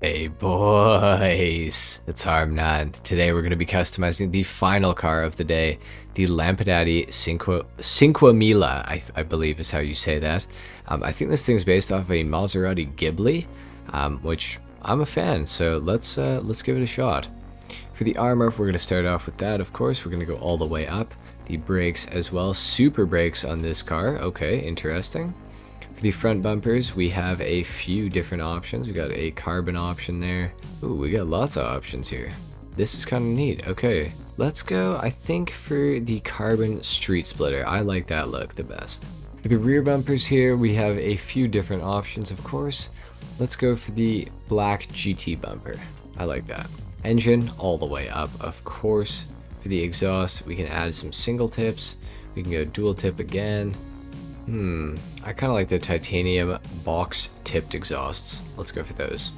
Hey boys, it's HarmNone. Today we're going to be customizing the final car of the day, the Lampadati Cinquemila, I believe is how you say that. I think this thing's based off a Maserati GIBBERISH, which I'm a fan, so let's give it a shot. For the armor, we're going to start off with that, of course. We're going to go all the way up. The brakes as well, super brakes on this car. Okay, interesting. For the front bumpers, we have a few different options. We got a carbon option there. Ooh, we got lots of options here. This is kind of neat. Okay, let's go, I think, for the carbon street splitter. I like that look the best. For the rear bumpers here, we have a few different options, of course. Let's go for the black GT bumper. I like that. Engine, all the way up, of course. For the exhaust, we can add some single tips. We can go dual tip again. I kind of like the titanium box tipped exhausts. Let's go for those.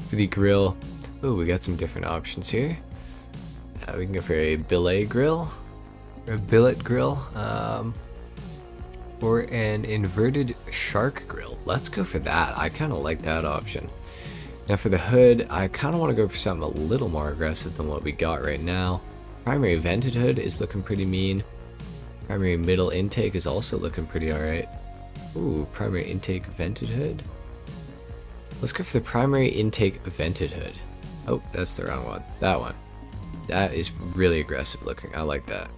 For the grill, ooh, we got some different options here. We can go for a billet grill, or a billet grill, or an inverted shark grill. Let's go for that. I kind of like that option. Now for the hood, I kind of want to go for something a little more aggressive than what we got right now. Primary vented hood is looking pretty mean. Primary middle intake is also looking pretty alright. Ooh, primary intake vented hood. Let's go for the primary intake vented hood. Oh, that's the wrong one. That one. That is really aggressive looking. I like that.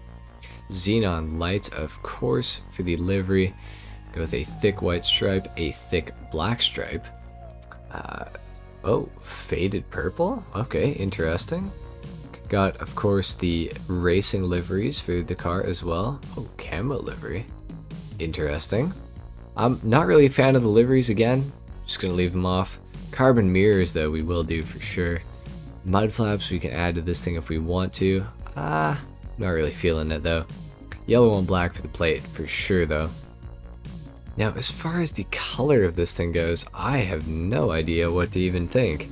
Xenon lights, of course, for the livery. Go with a thick white stripe, a thick black stripe. Oh, faded purple? Okay, interesting. Got, of course, the racing liveries for the car as well. Oh, camo livery. Interesting. I'm not really a fan of the liveries again. Just gonna leave them off. Carbon mirrors, though, we will do for sure. Mud flaps we can add to this thing if we want to. Not really feeling it, though. Yellow and black for the plate, for sure, though. Now, as far as the color of this thing goes, I have no idea what to even think.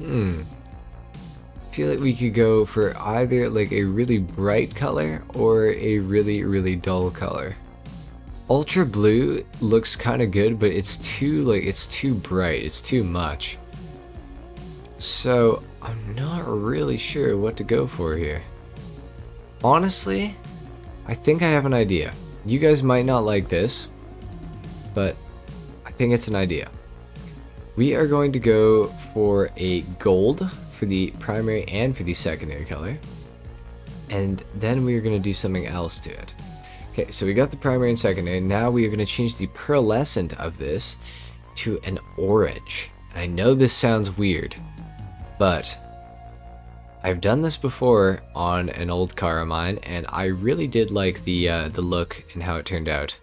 I feel like we could go for either like a really bright color or a really dull color. Ultra blue looks kind of good, but it's too bright, it's too much. So I'm not really sure what to go for here. Honestly, I think I have an idea. You guys might not like this, but I think it's an idea. We are going to go for a gold for the primary and for the secondary color, and then we are going to do something else to it. Okay, so we got the primary and secondary. Now we are going to change the pearlescent of this to an orange. And I know this sounds weird, but I've done this before on an old car of mine, and I really did like the look and how it turned out.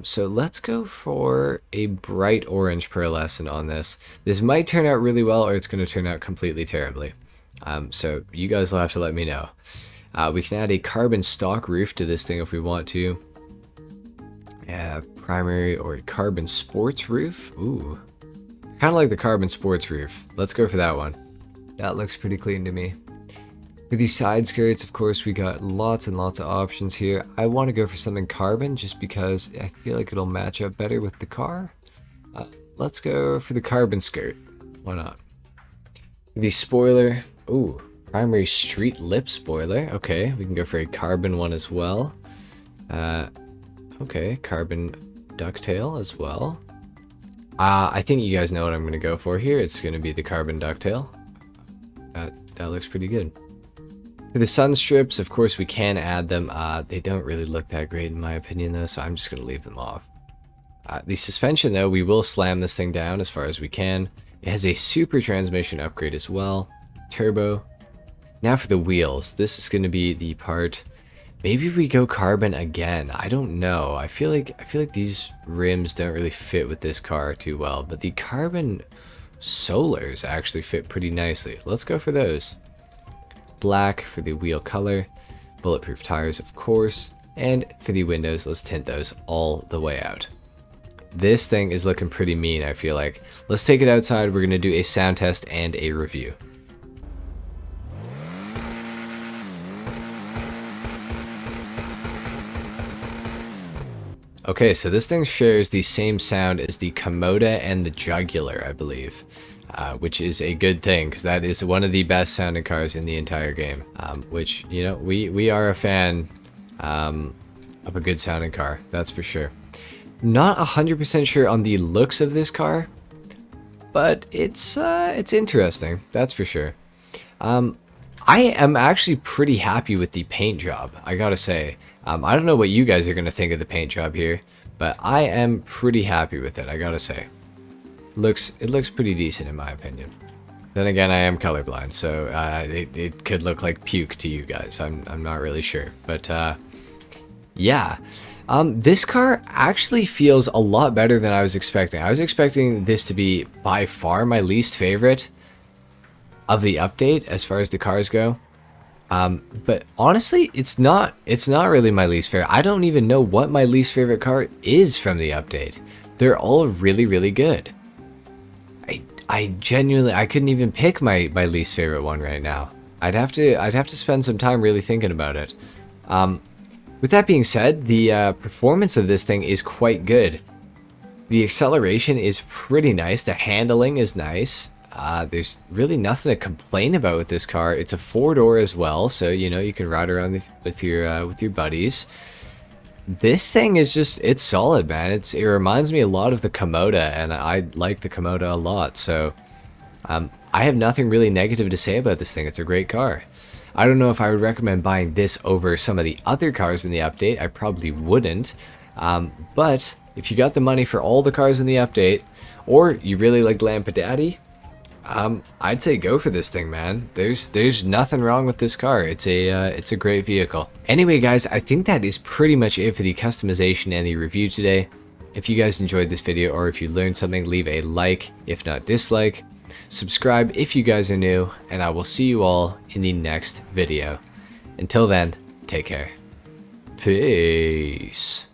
So let's go for a bright orange pearlescent on this. This might turn out really well, or it's going to turn out completely terribly. So you guys will have to let me know. We can add a carbon stock roof to this thing if we want to. Primary or a carbon sports roof. Ooh, kind of like the carbon sports roof. Let's go for that one. That looks pretty clean to me. For the side skirts, of course, we got lots and lots of options here. I want to go for something carbon just because I feel like it'll match up better with the car. Let's go for the carbon skirt. Why not? The spoiler. Ooh, primary street lip spoiler. Okay, we can go for a carbon one as well. Okay, carbon ducktail as well. I think you guys know what I'm going to go for here. It's going to be the carbon ducktail. That looks pretty good. For the sun strips, of course, we can add them. They don't really look that great in my opinion, though, so I'm just going to leave them off. The suspension, though, we will slam this thing down as far as we can. It has a super transmission upgrade as well. Turbo. Now for the wheels. This is going to be the part. Maybe we go carbon again. I don't know. I feel like these rims don't really fit with this car too well, but the carbon solars actually fit pretty nicely. Let's go for those. Black for the wheel color, bulletproof tires, of course, and for the windows, let's tint those all the way out. This thing is looking pretty mean, I feel like. Let's take it outside. We're going to do a sound test and a review. Okay, so this thing shares the same sound as the Komoda and the Jugular, I believe. which is a good thing because that is one of the best sounding cars in the entire game. Which, you know, we are a fan of a good sounding car, that's for sure. Not 100% sure on the looks of this car, but it's interesting, that's for sure. I am actually pretty happy with the paint job, I gotta say. I don't know what you guys are gonna think of the paint job here, but I am pretty happy with it, I gotta say. It looks pretty decent in my opinion. Then again, I am colorblind, so it could look like puke to you guys. I'm not really sure, but yeah. This car actually feels a lot better than I was expecting. I was expecting this to be by far my least favorite of the update as far as the cars go. But honestly, it's not really my least favorite. I don't even know what my least favorite car is from the update. They're all really, really good. I genuinely, I couldn't even pick my least favorite one right now. I'd have to spend some time really thinking about it. With that being said, the performance of this thing is quite good. The acceleration is pretty nice. The handling is nice. There's really nothing to complain about with this car. It's a 4-door as well, so you know you can ride around with your buddies. This thing is just, it's solid, man. It reminds me a lot of the Komoda, and I like the Komoda a lot. So I have nothing really negative to say about this thing. It's a great car. I don't know if I would recommend buying this over some of the other cars in the update. I probably wouldn't. But if you got the money for all the cars in the update, or you really like Lampadati, I'd say go for this thing, man. There's nothing wrong with this car. It's a great vehicle. Anyway, guys, I think that is pretty much it for the customization and the review today. If you guys enjoyed this video, or if you learned something, leave a like, if not dislike. Subscribe if you guys are new, and I will see you all in the next video. Until then, take care. Peace.